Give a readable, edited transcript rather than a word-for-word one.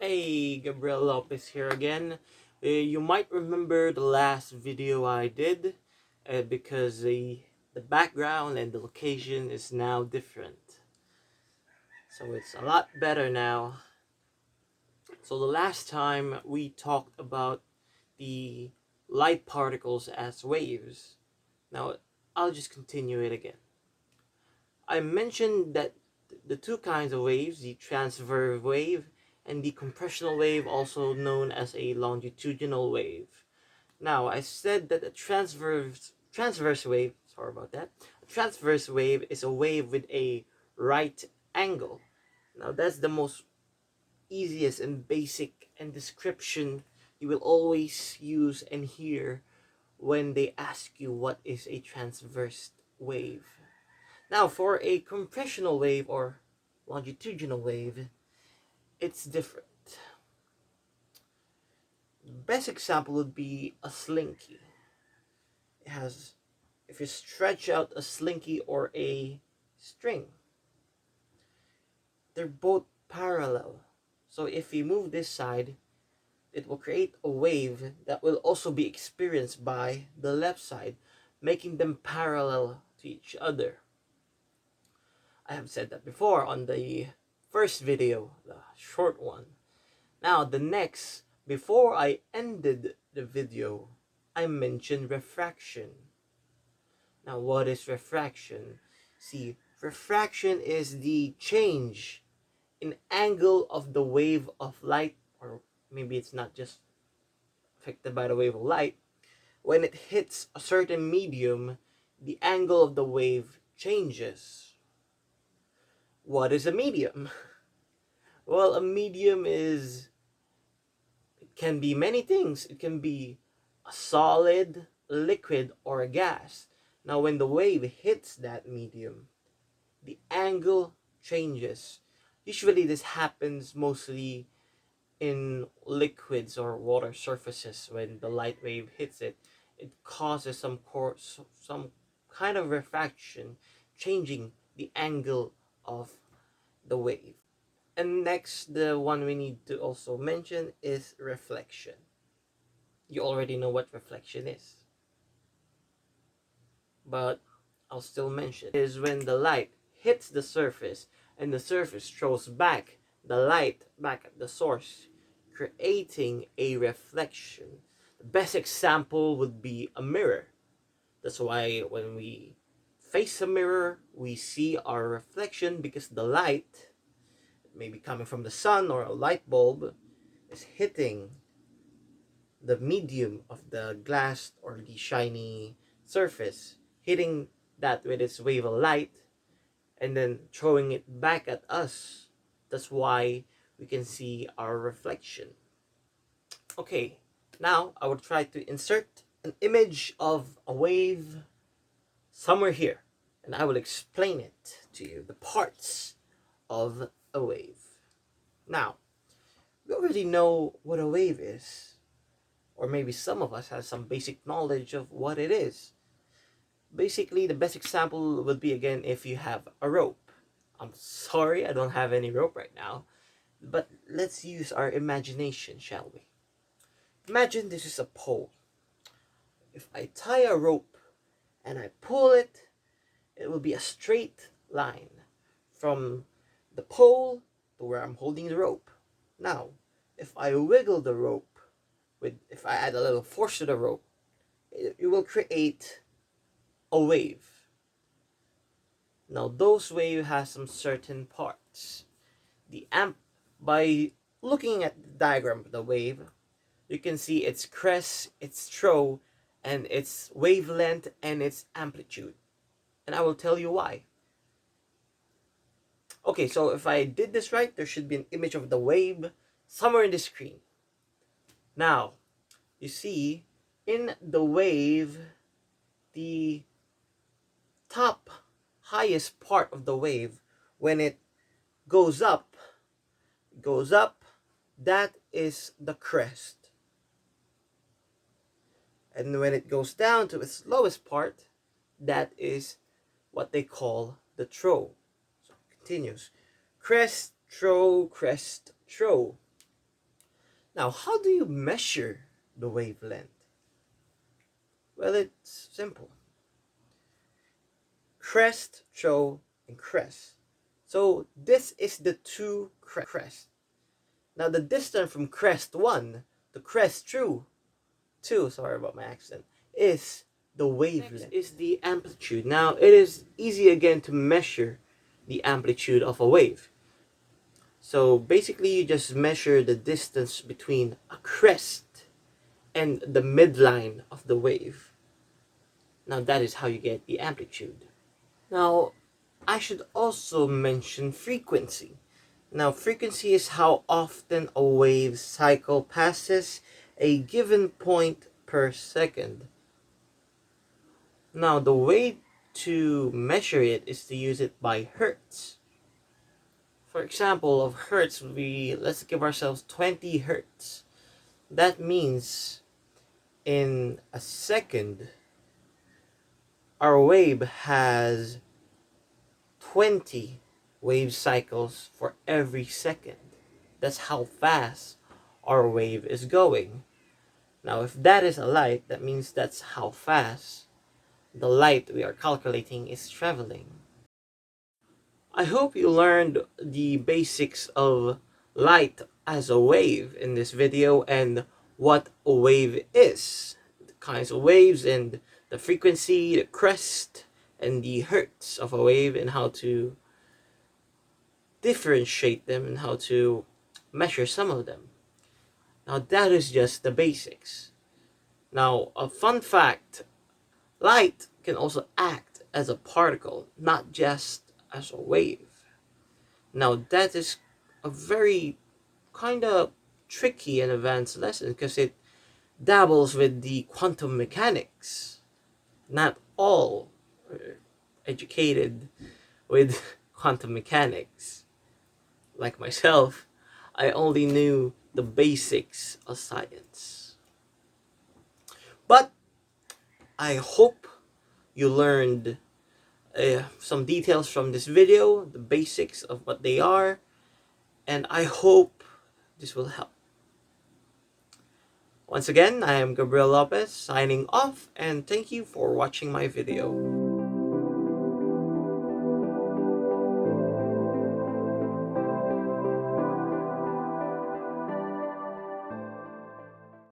Hey, Gabriel Lopez here again. You might remember the last video I did because the background and the location is now different. So it's a lot better now. So the last time we talked about the light particles as waves. Now I'll just continue it again. I mentioned that the two kinds of waves, the transverse wave and the compressional wave, also known as a longitudinal wave. Now, I said that a transverse wave, sorry about that, a transverse wave is a wave with a right angle. Now, that's the most easiest and basic and description you will always use and hear when they ask you what is a transverse wave. Now, for a compressional wave or longitudinal wave, it's different. The best example would be a slinky. It has, if you stretch out a slinky or a string, they're both parallel. So if you move this side, it will create a wave that will also be experienced by the left side, making them parallel to each other. I have said that before on the first video, the short one. Now, the next, before I ended the video, I mentioned refraction. Now, what is refraction? See, refraction is the change in angle of the wave of light, or maybe it's not just affected by the wave of light. When it hits a certain medium, the angle of the wave changes. What is a medium? Well, a medium it can be many things. It can be a solid, liquid, or a gas. Now, when the wave hits that medium, the angle changes. Usually, this happens mostly in liquids or water surfaces. When the light wave hits it, it causes some kind of refraction, changing the angle of the wave. And next, the one we need to also mention is reflection. You already know what reflection is, but I'll still mention. It is when the light hits the surface and the surface throws back the light back at the source, creating a reflection. The best example would be a mirror. That's why when we face a mirror, we see our reflection because the light, maybe coming from the sun or a light bulb, is hitting the medium of the glass or the shiny surface, hitting that with its wave of light and then throwing it back at us. That's why we can see our reflection. Okay, now I will try to insert an image of a wave somewhere here, and I will explain it to you, the parts of a wave. Now, we already know what a wave is, or maybe some of us have some basic knowledge of what it is. Basically, the best example would be, again, if you have a rope. I'm sorry, I don't have any rope right now, but let's use our imagination, shall we? Imagine this is a pole. If I tie a rope and I pull it, it will be a straight line from the pole to where I'm holding the rope. Now, if I wiggle the rope, if I add a little force to the rope, it will create a wave. Now, those waves have some certain parts. By looking at the diagram of the wave, you can see its crest, its throw, and its wavelength and its amplitude. And I will tell you why. Okay, so if I did this right, there should be an image of the wave somewhere in the screen. Now, you see, in the wave, the top highest part of the wave, when it goes up, that is the crest. And when it goes down to its lowest part, that is what they call the throw. So it continues. Crest, throw, crest, throw. Now, how do you measure the wavelength? Well, it's simple. Crest, throw, and crest. So this is the two crests. Now the distance from crest 1 to crest 2, sorry about my accent, is the wavelength. Next is the amplitude. Now it is easy again to measure the amplitude of a wave. So basically you just measure the distance between a crest and the midline of the wave. Now that is how you get the amplitude. Now I should also mention frequency. Now frequency is how often a wave cycle passes a given point per second. Now the way to measure it is to use it by hertz. For example, of hertz, let's give ourselves 20 hertz. That means in a second, our wave has 20 wave cycles for every second. That's how fast our wave is going. Now, if that is a light, that means that's how fast the light we are calculating is traveling. I hope you learned the basics of light as a wave in this video and what a wave is, the kinds of waves and the frequency, the crest, and the hertz of a wave, and how to differentiate them and how to measure some of them. Now that is just the basics. Now a fun fact, light can also act as a particle, not just as a wave. Now that is a very kind of tricky and advanced lesson because it dabbles with the quantum mechanics. Not all are educated with quantum mechanics. Like myself, I only knew the basics of science. But I hope you learned some details from this video, the basics of what they are, and I hope this will help. Once again, I am Gabriel Lopez signing off, and thank you for watching my video.